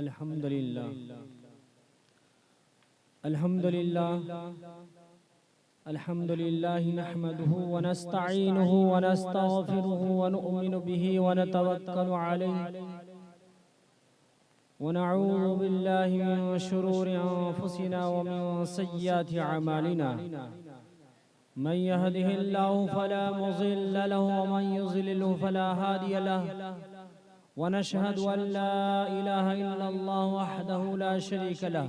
अल्हम्दुलिल्लाह अल्हम्दुलिल्लाह अल्हम्दुलिल्लाह नहमदुहु व नस्तईनुहु व नस्तगफिरुहु व नु'मिनु बिही व नतवक्कलु अलैहि व नऊज़ु बिल्लाहि मिन शुरूरि अंफुसिना व मिन सय्यिआति अमालिना मन यहदिहिल्लाहु फला मुज़िल्ल लहु व मन युज़लिलहु फला हादिय लहु व नशहदु अन ला इलाहा इल्लल्लाहु वहदहु ला शरीका लहु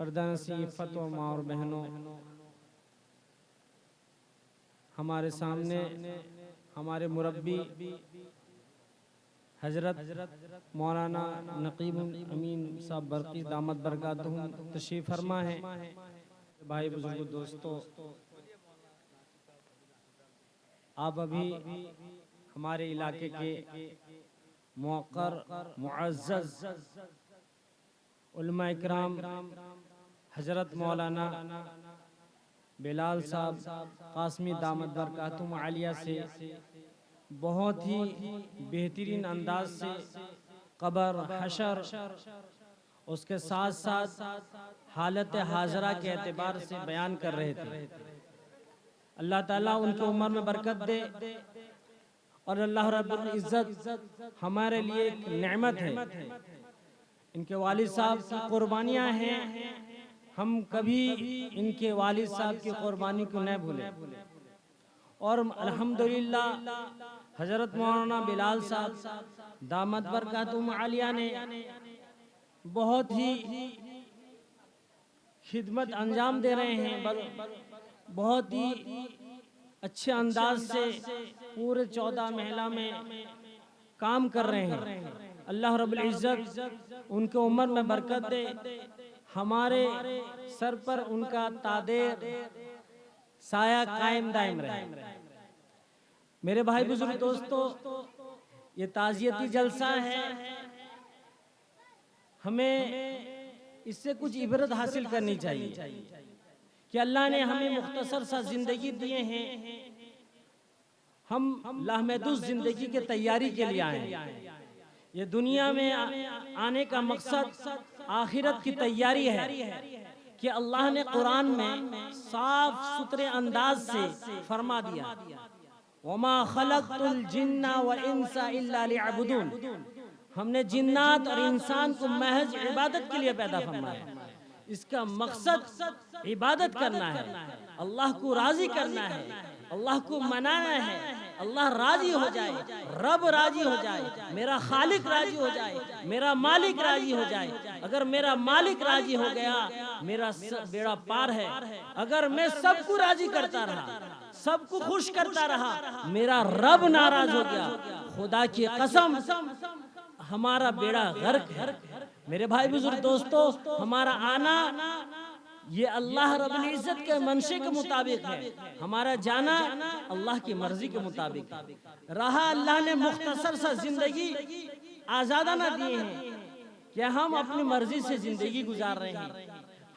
पर्दानसी फतवा माँ और बहनों, हमारे सामने हमारे मुरब्बी हजरत मौलाना नकीब अमीन साहब बरकी दामत बरकातहुम तशरीफ फरमा है। भाई बुजुर्ग दोस्तों, आप अभी हमारे इलाके के मुअक्कर मुअज़्ज़ज़ उलमा इकराम हजरत मौलाना बिलाल साहब कासमी दामत बरकातुहुम आलिया से बहुत ही बेहतरीन अंदाज से कब्र हशर उसके साथ साथ हालत हाजरा के एतबार से बयान कर रहे थे। अल्लाह ताला उनकी उम्र में बरकत दे और अल्लाह रब्बुल इज्जत हमारे लिए एक नेमत है। इनके वालिद साहब की कुर्बानियाँ हैं, हम कभी इनके वालिद साहब की कुर्बानी को न भूलें। और अल्हम्दुलिल्लाह हजरत मौलाना बिलाल साहब दामत बरकातुहुम आलिया ने बहुत ही खिदमत अंजाम दे रहे हैं, बहुत ही अच्छे अंदाज से पूरे 14 महला में काम कर रहे हैं। अल्लाह रब्बुल इज्जत उनके उम्र में बरकत दे, हमारे सर पर उनका तादेर साया कायम दायम रहे। मेरे भाई बुजुर्ग दोस्तों, ये ताज़ियती जलसा है, हमें इससे कुछ इबरत हासिल करनी चाहिए कि अल्लाह ने हमें मुख्तसर सा जिंदगी दिए हैं, हम लाहमहदूस जिंदगी की तैयारी के लिए आए हैं। ये दुनिया में आने का मकसद आखिरत की तैयारी है कि अल्लाह ने कुरान में साफ सुथरे अंदाज से फरमा दिया, वमा खलक़तुल जिन्ना व इंसा इल्ला लियअबुदून, हमने जिन्नात और इंसान को महज इबादत के लिए पैदा फरमाया। इसका मकसद इबादत करना है, अल्लाह को राजी करना है, अल्लाह को मनाना है, अल्लाह राजी हो जाए, रब राजी हो जाए, मेरा खालिक राजी हो जाए, मेरा मालिक राजी हो जाए। अगर मेरा मालिक राजी हो गया मेरा बेड़ा पार है। अगर मैं सबको राजी करता रहा, सबको खुश करता रहा, मेरा रब नाराज हो गया, खुदा की कसम हमारा बेड़ा गर्क है। मेरे भाई बुजुर्ग दोस्तों, हमारा आना ये अल्लाह रब्बुल इज्जत के मंशे के मुताबिक है, हमारा जाना अल्लाह की मर्जी के मुताबिक है। रहा अल्लाह ने मुख्तसर सा जिंदगी आजादाना दिए हैं कि हम अपनी मर्जी से जिंदगी गुजार रहे हैं।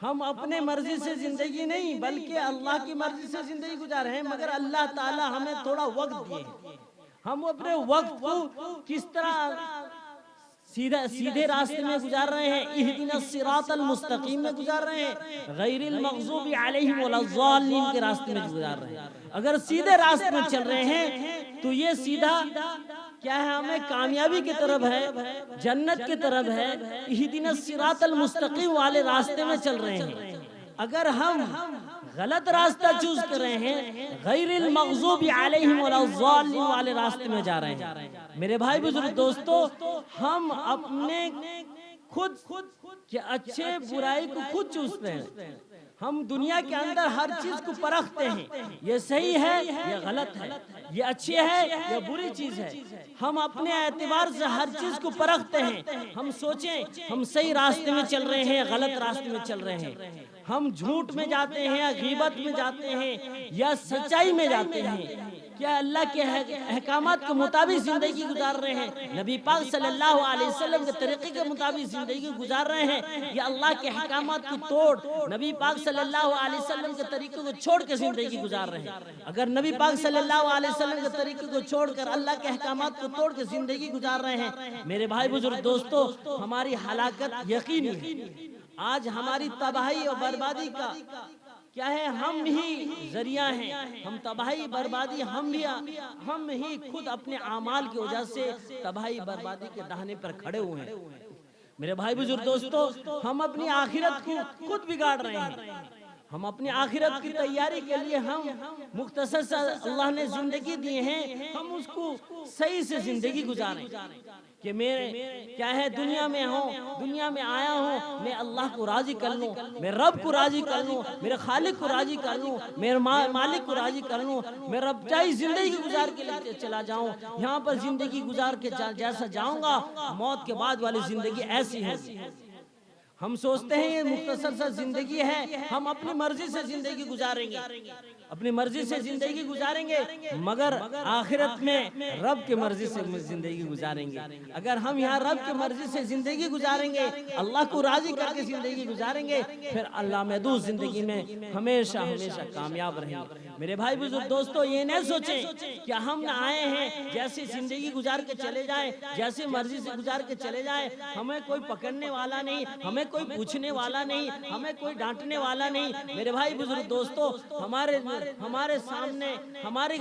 हम अपने मर्जी से जिंदगी नहीं बल्कि अल्लाह की मर्जी से जिंदगी गुजार रहे हैं, मगर अल्लाह ताला हमें थोड़ा वक्त दिए, हम अपने वक्त को किस तरह सीधे रास्ते में गुजार रहे हैं, इहदिनस सिरातल मुस्तकीम में गुजार रहे हैं, गैरिल मग़ज़ूबि अलैहिम वलज़्ज़ालिन के रास्ते में गुजार रहे हैं। अगर सीधे रास्ते में चल रहे हैं तो ये सीधा क्या है, हमें कामयाबी की तरफ है, जन्नत की तरफ है, इहदिनस सिरातल मुस्तकीम वाले रास्ते में चल रहे हैं। अगर हम गलत रास्ता चूज कर रहे हैं, गैरिल मग़ज़ूबि अलैहिम वलज़्ज़ालिन वाले रास्ते में जा रहे हैं। मेरे भाई बुजुर्ग दोस्तों, हम अपने खुद के अच्छे बुराई को खुद चूसते हैं, हम दुनिया के अंदर हर चीज को परखते हैं, ये सही है, ये गलत है, ये अच्छी है, ये बुरी चीज है। हम अपने एतबार से हर चीज को परखते हैं। हम सोचें हम सही रास्ते में चल रहे हैं, गलत रास्ते में चल रहे हैं, हम झूठ में जाते हैं या गीबत में जाते हैं या सच्चाई में जाते हैं, क्या अल्लाह के अहकामात के मुताबिक जिंदगी गुजार रहे हैं, नबी पाक सल्लल्लाहु अलैहि वसल्लम के तरीके के मुताबिक जिंदगी गुजार रहे हैं, या अल्लाह के अहकामात को तोड़ नबी पाक सल्लल्लाहु अलैहि वसल्लम के तरीके को छोड़ के जिंदगी गुजार रहे हैं। अगर नबी पाक सल्लल्लाहु अलैहि वसल्लम के तरीके को छोड़कर अल्लाह के अहकामात को तोड़ के जिंदगी गुजार रहे हैं, मेरे भाई बुजुर्ग दोस्तों, हमारी हलाकत यकीनी है। आज हमारी तबाही और बर्बादी का क्या है, हम ही जरिया हैं। हम तबाही बर्बादी हम ही खुद अपने आमाल की वजह से तबाही बर्बादी के दाहने पर खड़े हुए हैं। मेरे भाई बुजुर्ग दोस्तों, हम अपनी आखिरत को खुद बिगाड़ रहे हैं। हम अपनी आखिरत की तैयारी के लिए हम मुख्तसर सा अल्लाह ने जिंदगी दी है, हम उसको सही से जिंदगी गुजारें कि मेरे क्या है, दुनिया में हो, दुनिया में आया हूँ, मैं अल्लाह को राजी कर लूँ, मैं रब को राजी कर लूँ, मेरे खालिक को राजी कर लूँ, मेरे मालिक को राजी कर लूँ, मैं रब चाही जिंदगी गुजार के लिए चला जाऊँ। यहाँ पर जिंदगी गुजार के जैसा जाऊँगा, मौत के बाद वाली जिंदगी ऐसी है। हम सोचते हैं ये मुख्तसर सा जिंदगी है, हम अपनी मर्जी से जिंदगी गुजारेंगे, अपनी मर्जी से जिंदगी गुजारेंगे, मगर आखिरत में रब की मर्जी से जिंदगी गुजारेंगे। अगर हम यहाँ रब की मर्जी से जिंदगी गुजारेंगे, अल्लाह को राजी करके जिंदगी गुजारेंगे, फिर अल्लाह महदूद जिंदगी में हमेशा हमेशा कामयाब रहेंगे। मेरे भाई बुजुर्ग दोस्तों, ये न सोचें कि हम न आए हैं जैसी जिंदगी गुजार के चले जाएं, जैसी मर्जी से गुजार के चले जाएं, हमें कोई पकड़ने वाला नहीं, हमें कोई पूछने वाला नहीं, हमें कोई डांटने वाला नहीं। मेरे भाई बुजुर्ग दोस्तों, हमारे सामने हमारे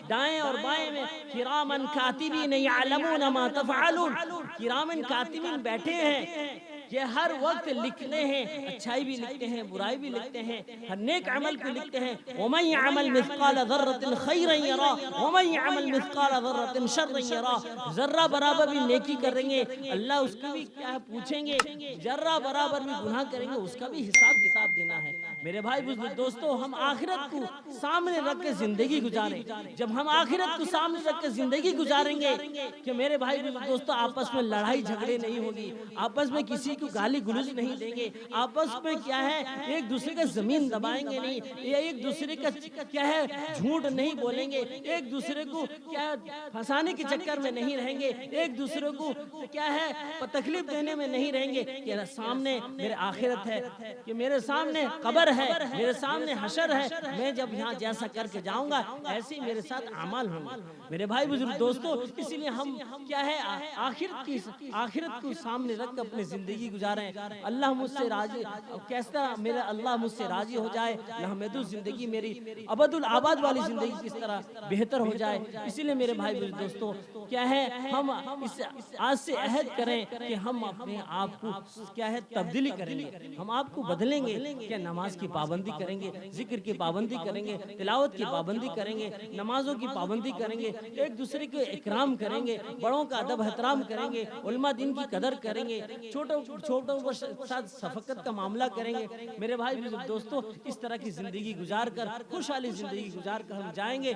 दाएं और बाएं में किरामन कातिबीन यअलमून मा तफअलून, किरामन कातिबीन बैठे हैं, ये हर वक्त लिखते हैं, अच्छाई भी लिखते हैं, बुराई भी लिखते हैं, हर नेक अमल को लिखते हैं। वमन यअमल मिस्काल ज़र्रतिन खैरन यरा वमन यअमल मिस्काल ज़र्रतिन शर्रन यरा, जर्रा बराबर भी नेकी करेंगे, अल्लाह उसकी भी क्या पूछेंगे, जर्रा बराबर भी गुनाह करेंगे, उसका भी हिसाब किताब देना है। मेरे भाई बुजुर्ग दोस्तों, हम आखिरत को सामने रख के जिंदगी गुजारें। जब हम आखिरत को सामने रख के जिंदगी गुजारेंगे कि मेरे भाई बुजुर्ग दोस्तों, आपस में लड़ाई झगड़े नहीं होगी, आपस में किसी को गाली गुलूज नहीं देंगे, आपस में क्या है एक दूसरे का जमीन दबाएंगे नहीं, या एक दूसरे का क्या है झूठ नहीं बोलेंगे, एक दूसरे को क्या फंसाने के चक्कर में नहीं रहेंगे, एक दूसरे को क्या है तकलीफ देने में नहीं रहेंगे। कि सामने मेरे आखिरत है, कि मेरे सामने कब्र है, मेरे सामने हशर है, मैं जब यहाँ जैसा करके जाऊंगा ऐसे मेरे साथ अमाल होंगे। मेरे भाई बुजुर्ग दोस्तों, इसीलिए हम क्या है आखिरत को सामने रख अपनी जिंदगी गुजारें। अल्लाह मुझसे राजी, कैसा मेरा अल्लाह मुझसे राजी हो जाए, महमूद जिंदगी मेरी अबदुल आबाद वाली जिंदगी किस तरह बेहतर हो जाए। इसीलिए मेरे भाई बुजुर्ग दोस्तों, क्या है हम आज से अहद करें कि हम अपने आप को क्या है तब्दीली करेंगे, हम आपको बदलेंगे। क्या नमाज की पाबंदी करेंगे, जिक्र की पाबंदी करेंगे, तिलावत की पाबंदी करेंगे, नमाजों की पाबंदी करेंगे, एक दूसरे के इकराम करेंगे, बड़ों का अदब एहतराम करेंगे, उलमा दिन की कदर करेंगे, छोटों के साथ शफकत का मामला करेंगे। मेरे भाई बुजुर्ग दोस्तों, इस तरह की जिंदगी गुजार कर, खुशहाली जिंदगी गुजार कर हम जाएंगे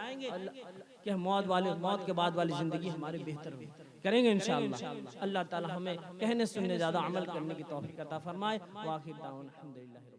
कि मौत के बाद वाली जिंदगी हमारी बेहतर हो करेंगे इंशाअल्लाह। अल्लाह ताला हमें कहने सुनने ज्यादा अमल करने की तौफीक अता फरमाए। वाखिर दावना अल्हम्दुलिल्लाह।